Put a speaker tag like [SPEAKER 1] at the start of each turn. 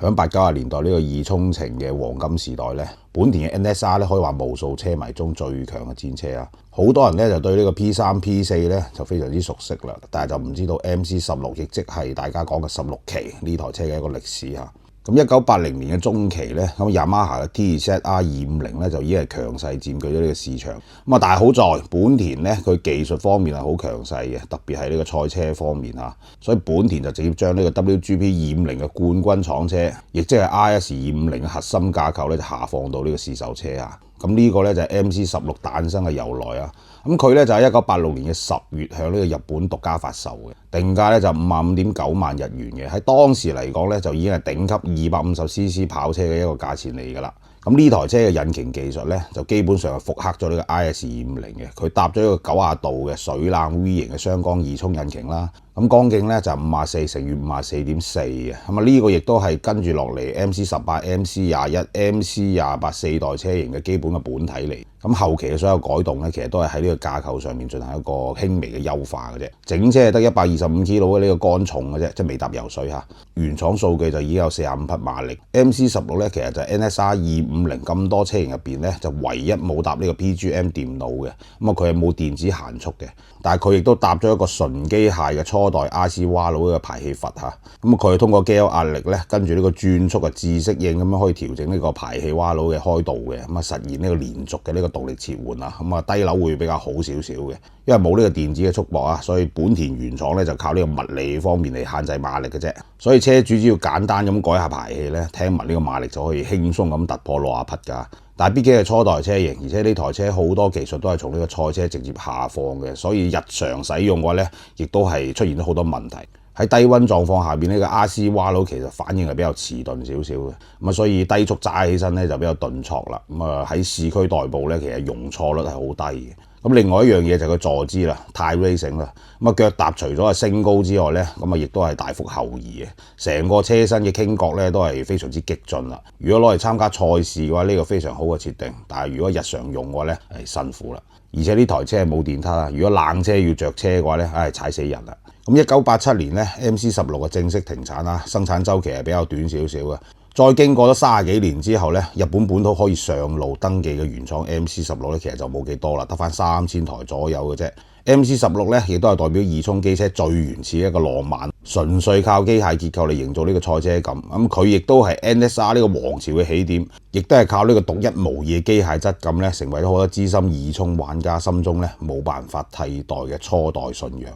[SPEAKER 1] 響80、90年代呢個二衝程嘅黃金時代咧，本田嘅 NSR 咧可以話無數車迷中最強嘅戰車啊！好多人咧就對呢個 P3、P4咧就非常之熟悉啦，但係就唔知道 MC16，亦即係大家講嘅16期呢台車嘅一個歷史嚇。咁1980年嘅中期咧，咁雅馬哈嘅 TZR250咧就已經係強勢佔據咗呢個市場。咁啊，但係好在本田咧佢技術方面係好強勢嘅，特別係呢個賽車方面嚇，所以本田就直接將呢個 WGP250嘅冠軍廠車，亦即係 RS250嘅核心架構咧就下放到呢個試售車啊。咁呢個咧就係 MC16誕生嘅由來啊！咁佢咧就喺1986年嘅10月向呢個日本獨家發售嘅，定價咧就55.9萬日元嘅，喺當時嚟講咧就已經係頂級250cc 跑車嘅一個價錢嚟㗎啦。咁呢台車嘅引擎技術咧就基本上係復刻咗呢個 IS250嘅，佢搭咗一個90度嘅水冷 V 型嘅雙缸二衝引擎啦。咁缸徑咧就54乘以54.4嘅，咁啊呢個亦都係跟住落嚟 MC18、MC21、MC28 4代車型嘅基本嘅本體嚟。咁後期嘅所有改動咧，其實都係喺呢個架構上面進行一個輕微嘅優化嘅啫。整車係得125 kg 嘅呢個乾重嘅啫，即係未搭油水嚇。原廠數據就已經有45匹馬力。MC16咧其實就係 NSR250咁多車型入邊咧就唯一冇搭呢個 PGM 電腦嘅，咁啊佢係冇電子限速嘅，但係佢亦都搭咗一個純機械嘅初代 RC 蛙佬嘅排氣閥嚇。咁佢通過 GL 壓力咧，跟住呢個轉速嘅自適應咁樣可以調整呢個排氣蛙佬嘅開度嘅，咁啊實現呢個連續嘅呢個動力切換啊，咁啊低扭會比較好少少嘅，因為冇呢個電子嘅束縛啊，所以本田原廠咧就靠呢個物理方面嚟限制馬力嘅啫。所以車主只要簡單咁改下排氣咧，聽聞呢個馬力就可以輕鬆咁突破60匹㗎。但係畢竟係初代車型，而且呢台車好多技術都係從呢個賽車直接下放嘅，所以日常使用嘅話咧，亦都係出現咗好多問題。喺低溫狀況下邊呢個 RC 蛙佬其實反應係比較遲鈍少少嘅，咁啊所以低速揸起身咧就比較頓挫啦。咁啊喺市區代步咧，其實容錯率係好低嘅。咁另外一樣嘢就係個坐姿啦，太 racing 啦。咁啊腳踏除咗係升高之外咧，咁啊亦都係大幅後移嘅，成個車身嘅傾角咧都係非常之激進啦。如果攞嚟參加賽事嘅話，呢個非常好嘅設定，但係如果日常用嘅話咧係辛苦啦。而且呢台車係冇電撻啦，如果冷車要着車嘅話咧，踩死人啦。咁1987年咧 MC16嘅正式停產啦，生產週期係比較短少少嘅。再經過咗30幾年之後咧，日本本土可以上路登記嘅原廠 MC16咧，其實就冇幾多啦，得返3000台左右嘅啫。MC16咧亦都係代表二衝機車最原始嘅一個浪漫，純粹靠機械結構嚟營造呢個賽車感。咁佢亦都係 NSR 呢個王朝嘅起點，亦都係靠呢個獨一無二嘅機械質感咧，成為咗好多資深二衝玩家心中咧冇辦法替代嘅初代信仰。